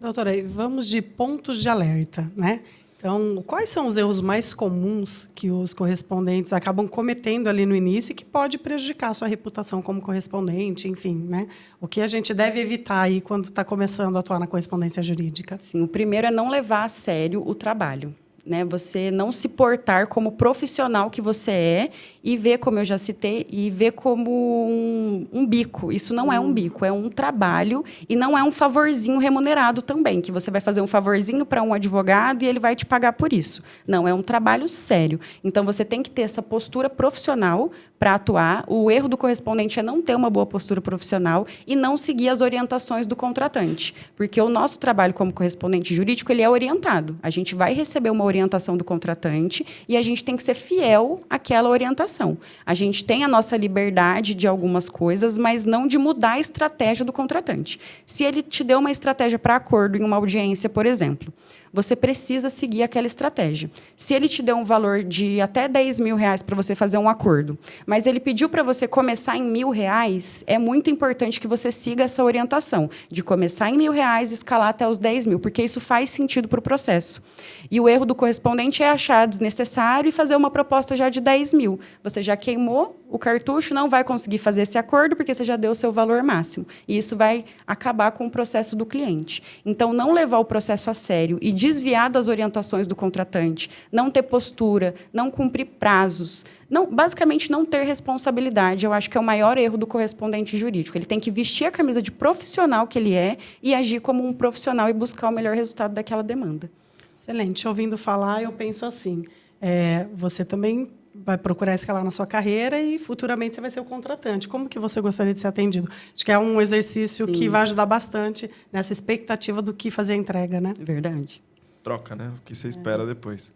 Doutora, vamos de pontos de alerta, né? Então, quais são os erros mais comuns que os correspondentes acabam cometendo ali no início e que pode prejudicar a sua reputação como correspondente, enfim, né? O que a gente deve evitar aí quando está começando a atuar na correspondência jurídica? Sim, o primeiro é não levar a sério o trabalho. Né, você não se portar como profissional que você é e ver, como eu já citei, e ver como um bico. Isso não é um bico, é um trabalho e não é um favorzinho remunerado também, que você vai fazer um favorzinho para um advogado e ele vai te pagar por isso. Não, é um trabalho sério. Então, você tem que ter essa postura profissional para atuar. O erro do correspondente é não ter uma boa postura profissional e não seguir as orientações do contratante. Porque o nosso trabalho como correspondente jurídico, ele é orientado. A gente vai receber uma orientação do contratante e a gente tem que ser fiel àquela orientação. A gente tem a nossa liberdade de algumas coisas, mas não de mudar a estratégia do contratante. Se ele te deu uma estratégia para acordo em uma audiência, por exemplo, você precisa seguir aquela estratégia. Se ele te deu um valor de até R$10.000 para você fazer um acordo, mas ele pediu para você começar em R$1.000, é muito importante que você siga essa orientação, de começar em R$1.000 e escalar até os 10.000, porque isso faz sentido para o processo. E o erro do correspondente é achar desnecessário e fazer uma proposta já de 10.000. Você já queimou o cartucho, não vai conseguir fazer esse acordo porque você já deu o seu valor máximo. E isso vai acabar com o processo do cliente. Então, não levar o processo a sério e desviar das orientações do contratante, não ter postura, não cumprir prazos, basicamente não ter responsabilidade, eu acho que é o maior erro do correspondente jurídico. Ele tem que vestir a camisa de profissional que ele é e agir como um profissional e buscar o melhor resultado daquela demanda. Excelente. Ouvindo falar, eu penso assim, você também vai procurar escalar na sua carreira e futuramente você vai ser o contratante. Como que você gostaria de ser atendido? Acho que é um exercício Sim. que vai ajudar bastante nessa expectativa do que fazer a entrega, né? Verdade. Troca, né? O que você espera depois.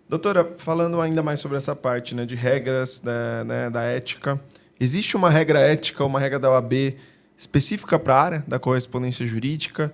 Doutora, falando ainda mais sobre essa parte, né, de regras, da ética, Existe uma regra ética, uma regra da OAB específica para a área da correspondência jurídica,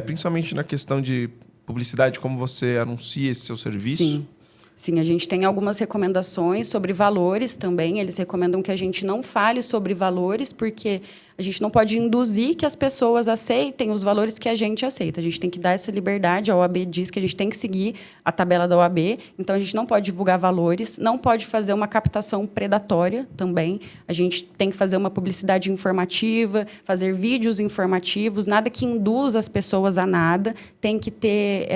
principalmente na questão de publicidade, como você anuncia esse seu serviço? Sim. Sim, a gente tem algumas recomendações sobre valores também. Eles recomendam que a gente não fale sobre valores, porque a gente não pode induzir que as pessoas aceitem os valores que a gente aceita. A gente tem que dar essa liberdade. A OAB diz que a gente tem que seguir a tabela da OAB, então a gente não pode divulgar valores, não pode fazer uma captação predatória também. A gente tem que fazer uma publicidade informativa, fazer vídeos informativos, nada que induza as pessoas a nada. Tem que ter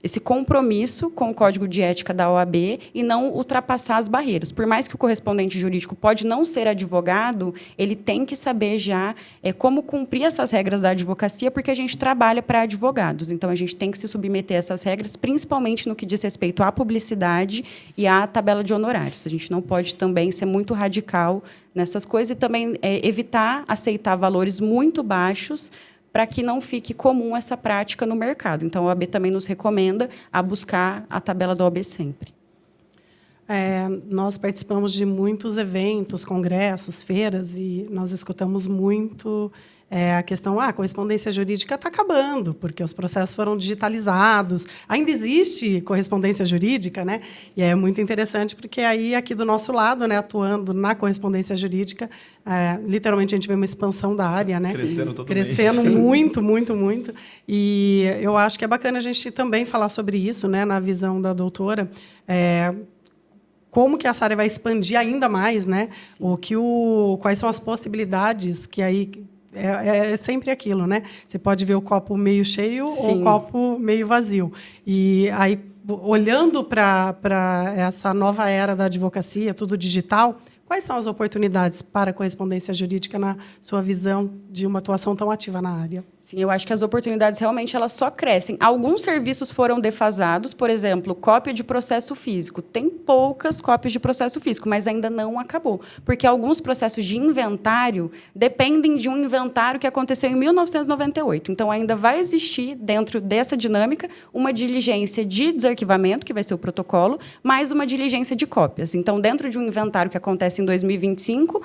esse compromisso com o Código de Ética da OAB e não ultrapassar as barreiras. Por mais que o correspondente jurídico pode não ser advogado, ele tem que saber já como cumprir essas regras da advocacia, porque a gente trabalha para advogados. Então, a gente tem que se submeter a essas regras, principalmente no que diz respeito à publicidade e à tabela de honorários. A gente não pode também ser muito radical nessas coisas e também evitar aceitar valores muito baixos, para que não fique comum essa prática no mercado. Então, a OAB também nos recomenda a buscar a tabela da OAB sempre. Nós participamos de muitos eventos, congressos, feiras, e nós escutamos muito a questão, a correspondência jurídica está acabando, porque os processos foram digitalizados. Ainda existe correspondência jurídica, né? E é muito interessante, porque aí, aqui do nosso lado, né, atuando na correspondência jurídica, literalmente a gente vê uma expansão da área, né? Crescendo muito, muito, muito. E eu acho que é bacana a gente também falar sobre isso, né, na visão da doutora. Como que essa área vai expandir ainda mais, né? Quais são as possibilidades que aí... É sempre aquilo, né? Você pode ver o copo meio cheio ou o copo meio vazio. E aí, olhando para essa nova era da advocacia, tudo digital, quais são as oportunidades para a correspondência jurídica na sua visão de uma atuação tão ativa na área? Sim, eu acho que as oportunidades realmente elas só crescem. Alguns serviços foram defasados, por exemplo, cópia de processo físico. Tem poucas cópias de processo físico, mas ainda não acabou. Porque alguns processos de inventário dependem de um inventário que aconteceu em 1998. Então, ainda vai existir, dentro dessa dinâmica, uma diligência de desarquivamento, que vai ser o protocolo, mais uma diligência de cópias. Então, dentro de um inventário que acontece em 2025,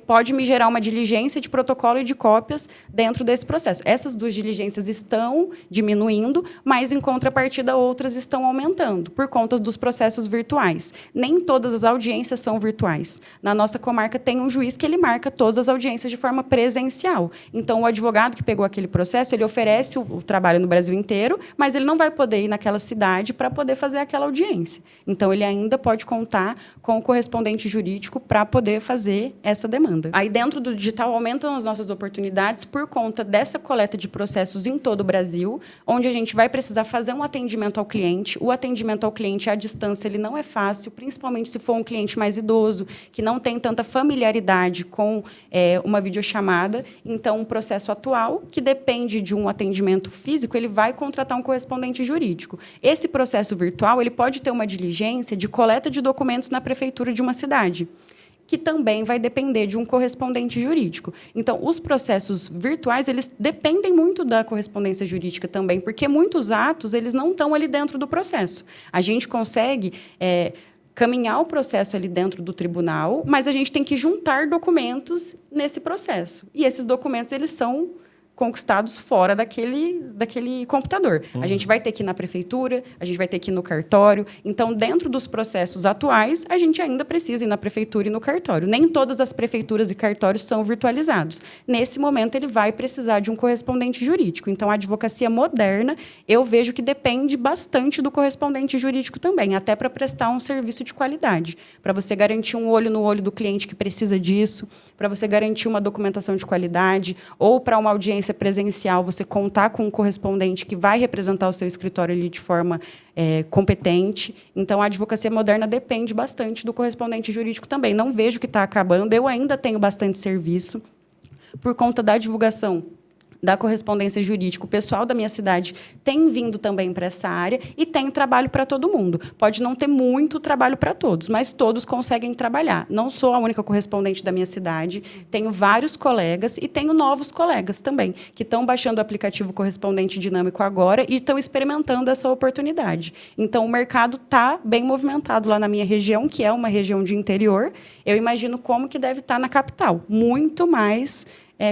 pode me gerar uma diligência de protocolo e de cópias dentro desse processo. Essas duas diligências estão diminuindo, mas, em contrapartida, outras estão aumentando, por conta dos processos virtuais. Nem todas as audiências são virtuais. Na nossa comarca, tem um juiz que ele marca todas as audiências de forma presencial. Então, o advogado que pegou aquele processo, ele oferece o trabalho no Brasil inteiro, mas ele não vai poder ir naquela cidade para poder fazer aquela audiência. Então, ele ainda pode contar com o correspondente jurídico para poder fazer essa demanda. Aí, dentro do digital, aumentam as nossas oportunidades por conta dessa coleta de processos em todo o Brasil, onde a gente vai precisar fazer um atendimento ao cliente. O atendimento ao cliente à distância ele não é fácil, principalmente se for um cliente mais idoso, que não tem tanta familiaridade com uma videochamada. Então, um processo atual, que depende de um atendimento físico, ele vai contratar um correspondente jurídico. Esse processo virtual ele pode ter uma diligência de coleta de documentos na prefeitura de uma cidade, que também vai depender de um correspondente jurídico. Então, os processos virtuais, eles dependem muito da correspondência jurídica também, porque muitos atos eles não estão ali dentro do processo. A gente consegue caminhar o processo ali dentro do tribunal, mas a gente tem que juntar documentos nesse processo. E esses documentos, eles são conquistados fora daquele computador. A gente vai ter que ir na prefeitura, a gente vai ter que ir no cartório. Então, dentro dos processos atuais, a gente ainda precisa ir na prefeitura e no cartório. Nem todas as prefeituras e cartórios são virtualizados. Nesse momento, ele vai precisar de um correspondente jurídico. Então, a advocacia moderna, eu vejo que depende bastante do correspondente jurídico também, até para prestar um serviço de qualidade, para você garantir um olho no olho do cliente que precisa disso, para você garantir uma documentação de qualidade, ou para uma audiência presencial, você contar com um correspondente que vai representar o seu escritório ali de forma competente. Então, a advocacia moderna depende bastante do correspondente jurídico também. Não vejo que está acabando. Eu ainda tenho bastante serviço por conta da divulgação da correspondência jurídica, o pessoal da minha cidade tem vindo também para essa área e tem trabalho para todo mundo. Pode não ter muito trabalho para todos, mas todos conseguem trabalhar. Não sou a única correspondente da minha cidade, tenho vários colegas e tenho novos colegas também, que estão baixando o aplicativo Correspondente Dinâmico agora e estão experimentando essa oportunidade. Então, o mercado está bem movimentado lá na minha região, que é uma região de interior. Eu imagino como que deve estar na capital. Muito mais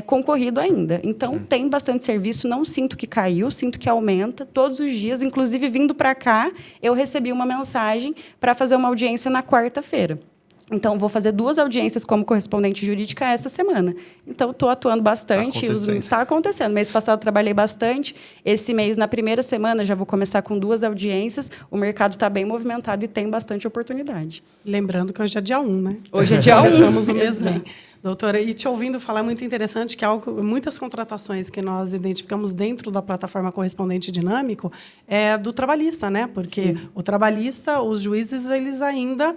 concorrido ainda. Então, tem bastante serviço, não sinto que caiu, sinto que aumenta todos os dias. Inclusive, vindo para cá, eu recebi uma mensagem para fazer uma audiência na quarta-feira. Então, vou fazer 2 audiências como correspondente jurídica essa semana. Então, estou atuando bastante. Está acontecendo. Mês passado, trabalhei bastante. Esse mês, na primeira semana, já vou começar com 2 audiências. O mercado está bem movimentado e tem bastante oportunidade. Lembrando que hoje é dia 1, né? Hoje é dia 1. Começamos o mês bem. Doutora, e te ouvindo falar é muito interessante que muitas contratações que nós identificamos dentro da plataforma Correspondente Dinâmico é do trabalhista, né? Porque o trabalhista, os juízes, eles ainda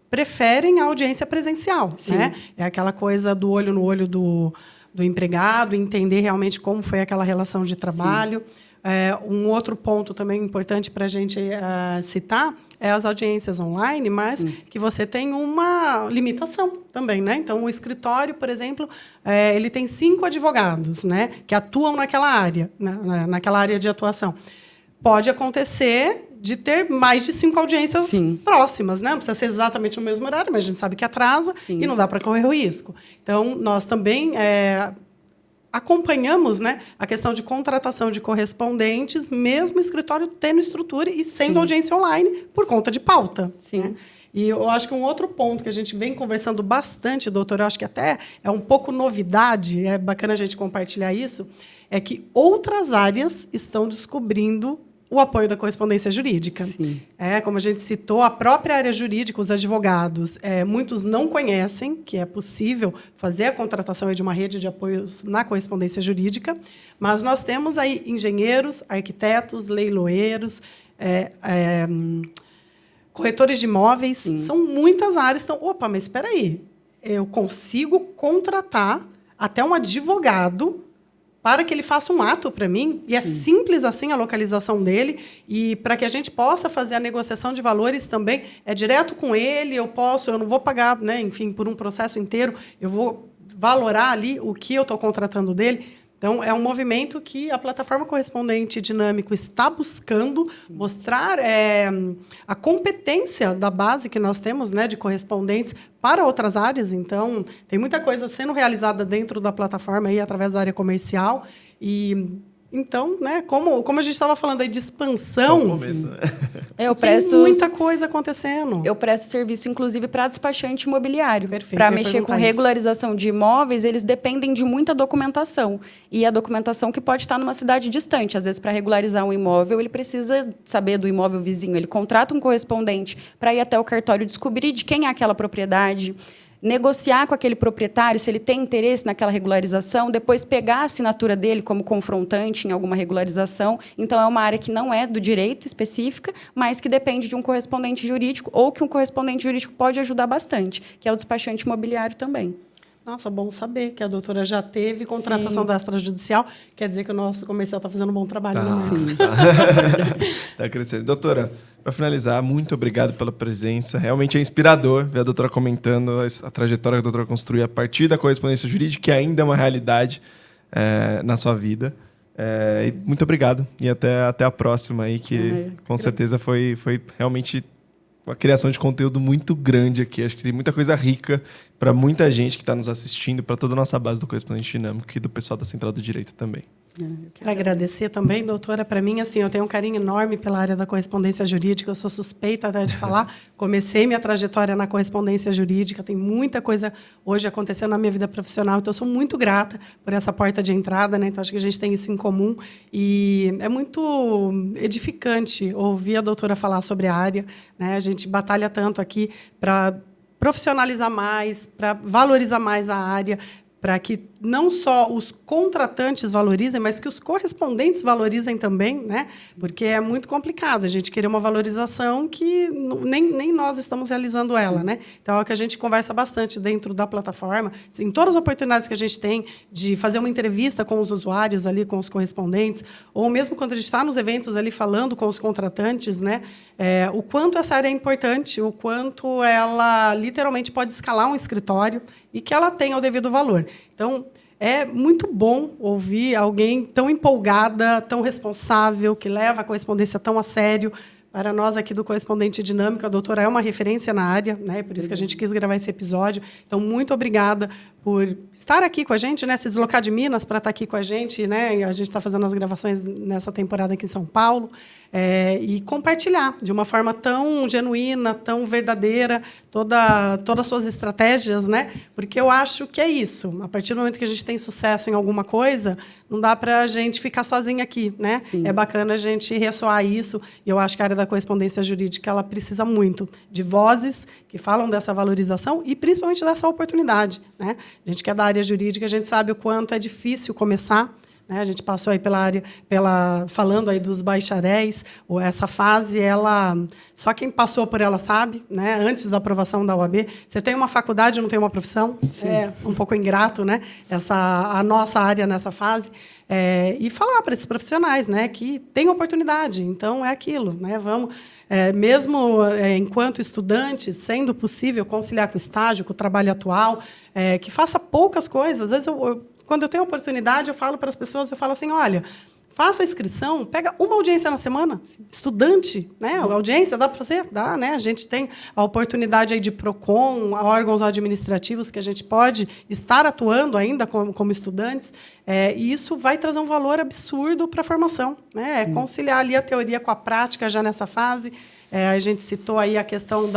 preferem a audiência presencial, né? É aquela coisa do olho no olho do empregado, entender realmente como foi aquela relação de trabalho. Um outro ponto também importante para a gente citar é as audiências online, mas que você tem uma limitação também, né? Então, o escritório, por exemplo, ele tem 5 advogados, né, que atuam naquela área, naquela área de atuação. Pode acontecer de ter mais de 5 audiências próximas, né? Não precisa ser exatamente no mesmo horário, mas a gente sabe que atrasa e não dá para correr o risco. Então, nós também acompanhamos, né, a questão de contratação de correspondentes, mesmo o escritório tendo estrutura e sendo audiência online por conta de pauta. Né? E eu acho que um outro ponto que a gente vem conversando bastante, doutora, eu acho que até é um pouco novidade, é bacana a gente compartilhar isso, é que outras áreas estão descobrindo o apoio da correspondência jurídica. Como a gente citou, a própria área jurídica, os advogados, muitos não conhecem que é possível fazer a contratação de uma rede de apoios na correspondência jurídica, mas nós temos aí engenheiros, arquitetos, leiloeiros, corretores de imóveis, são muitas áreas. Então, mas espera aí, eu consigo contratar até um advogado para que ele faça um ato para mim, e é simples assim a localização dele, e para que a gente possa fazer a negociação de valores também, é direto com ele, eu não vou pagar, né, enfim, por um processo inteiro, eu vou valorar ali o que eu estou contratando dele. Então, é um movimento que a plataforma Correspondente Dinâmico está buscando mostrar a competência da base que nós temos, né, de correspondentes para outras áreas. Então, tem muita coisa sendo realizada dentro da plataforma aí, através da área comercial. Então, né, como a gente estava falando aí de expansão, começo, né? tem muita coisa acontecendo. Eu presto serviço, inclusive, para despachante imobiliário. Para mexer com regularização de imóveis, eles dependem de muita documentação. E a documentação que pode estar numa cidade distante. Às vezes, para regularizar um imóvel, ele precisa saber do imóvel vizinho. Ele contrata um correspondente para ir até o cartório descobrir de quem é aquela propriedade, negociar com aquele proprietário se ele tem interesse naquela regularização, depois pegar a assinatura dele como confrontante em alguma regularização. Então, é uma área que não é do direito específica, mas que depende de um correspondente jurídico, ou que um correspondente jurídico pode ajudar bastante, que é o despachante imobiliário também. Nossa, bom saber que a doutora já teve contratação da extrajudicial. Quer dizer que o nosso comercial está fazendo um bom trabalho. Está crescendo. Doutora, para finalizar, muito obrigado pela presença. Realmente é inspirador ver a doutora comentando a trajetória que a doutora construiu a partir da correspondência jurídica, que ainda é uma realidade na sua vida. E muito obrigado. E até a próxima aí, que com certeza foi realmente uma criação de conteúdo muito grande aqui. Acho que tem muita coisa rica para muita gente que está nos assistindo, para toda a nossa base do Correspondente Dinâmico e do pessoal da Central do Direito também. Quero agradecer também, doutora. Para mim, assim, eu tenho um carinho enorme pela área da correspondência jurídica. Eu sou suspeita até de falar. Comecei minha trajetória na correspondência jurídica. Tem muita coisa hoje acontecendo na minha vida profissional. Então, eu sou muito grata por essa porta de entrada, né? Então, acho que a gente tem isso em comum. E é muito edificante ouvir a doutora falar sobre a área, né? A gente batalha tanto aqui para profissionalizar mais, para valorizar mais a área, para que não só os contratantes valorizem, mas que os correspondentes valorizem também, né? Porque é muito complicado a gente querer uma valorização que nem nós estamos realizando ela, né? Então, é o que a gente conversa bastante dentro da plataforma. Em todas as oportunidades que a gente tem de fazer uma entrevista com os usuários ali, com os correspondentes, ou mesmo quando a gente está nos eventos ali falando com os contratantes, né? O quanto essa área é importante, o quanto ela literalmente pode escalar um escritório e que ela tenha o devido valor. Então, é muito bom ouvir alguém tão empolgada, tão responsável, que leva a correspondência tão a sério. Para nós aqui do Correspondente Dinâmico, a doutora é uma referência na área, né? Por isso que a gente quis gravar esse episódio. Então, muito obrigada por estar aqui com a gente, né? Se deslocar de Minas para estar aqui com a gente, né? A gente está fazendo as gravações nessa temporada aqui em São Paulo. E compartilhar de uma forma tão genuína, tão verdadeira, todas as suas estratégias, né? Porque eu acho que é isso. A partir do momento que a gente tem sucesso em alguma coisa, não dá para a gente ficar sozinha aqui, né? Sim. É bacana a gente ressoar isso. E eu acho que a área da correspondência jurídica ela precisa muito de vozes que falam dessa valorização e principalmente dessa oportunidade, né? A gente que é da área jurídica, a gente sabe o quanto é difícil começar. A gente passou aí pela área, falando aí dos bacharéis, essa fase, só quem passou por ela sabe, né? Antes da aprovação da OAB, você tem uma faculdade e não tem uma profissão, Sim. É um pouco ingrato, né? A nossa área nessa fase. E falar para esses profissionais, né, que tem oportunidade, então é aquilo, né? Vamos, mesmo enquanto estudantes, sendo possível conciliar com o estágio, com o trabalho atual, que faça poucas coisas. Às vezes quando eu tenho oportunidade, eu falo para as pessoas, eu falo assim, olha, faça a inscrição, pega uma audiência na semana, estudante, né? A audiência dá para você? Dá, né? A gente tem a oportunidade aí de PROCON, órgãos administrativos que a gente pode estar atuando ainda como estudantes, e isso vai trazer um valor absurdo para a formação, né? Conciliar ali a teoria com a prática já nessa fase. A gente citou aí a questão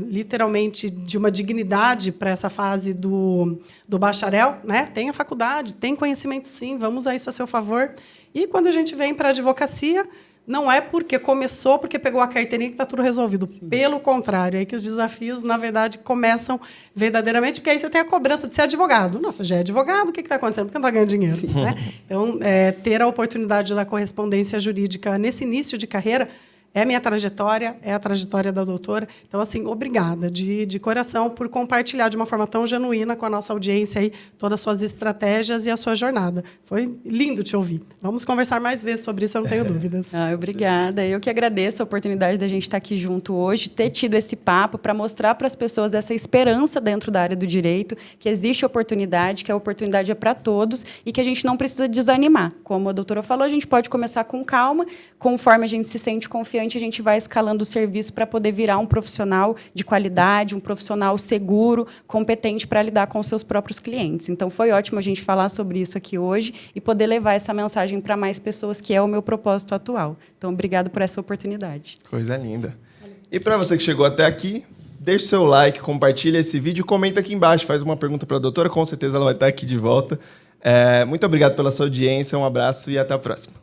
literalmente de uma dignidade para essa fase do bacharel, né? Tem a faculdade, tem conhecimento sim, vamos usar isso a seu favor. E quando a gente vem para a advocacia, não é porque começou, porque pegou a carteirinha que está tudo resolvido. Sim. Pelo contrário, é aí que os desafios, na verdade, começam verdadeiramente, porque aí você tem a cobrança de ser advogado. Nossa, já é advogado, o que está acontecendo? Porque não está ganhando dinheiro. Né? Então, ter a oportunidade da correspondência jurídica nesse início de carreira é a minha trajetória, é a trajetória da doutora. Então, assim, obrigada de coração por compartilhar de uma forma tão genuína com a nossa audiência aí todas as suas estratégias e a sua jornada. Foi lindo te ouvir. Vamos conversar mais vezes sobre isso, eu não tenho dúvidas. Obrigada. Eu que agradeço a oportunidade da gente estar aqui junto hoje, ter tido esse papo para mostrar para as pessoas essa esperança dentro da área do direito, que existe oportunidade, que a oportunidade é para todos e que a gente não precisa desanimar. Como a doutora falou, a gente pode começar com calma, conforme a gente se sente confiante, a gente vai escalando o serviço para poder virar um profissional de qualidade, um profissional seguro, competente para lidar com os seus próprios clientes. Então, foi ótimo a gente falar sobre isso aqui hoje e poder levar essa mensagem para mais pessoas, que é o meu propósito atual. Então, obrigado por essa oportunidade. Coisa linda. E para você que chegou até aqui, deixe seu like, compartilha esse vídeo, comenta aqui embaixo, faz uma pergunta para a doutora, com certeza ela vai estar aqui de volta. Muito obrigado pela sua audiência, um abraço e até a próxima.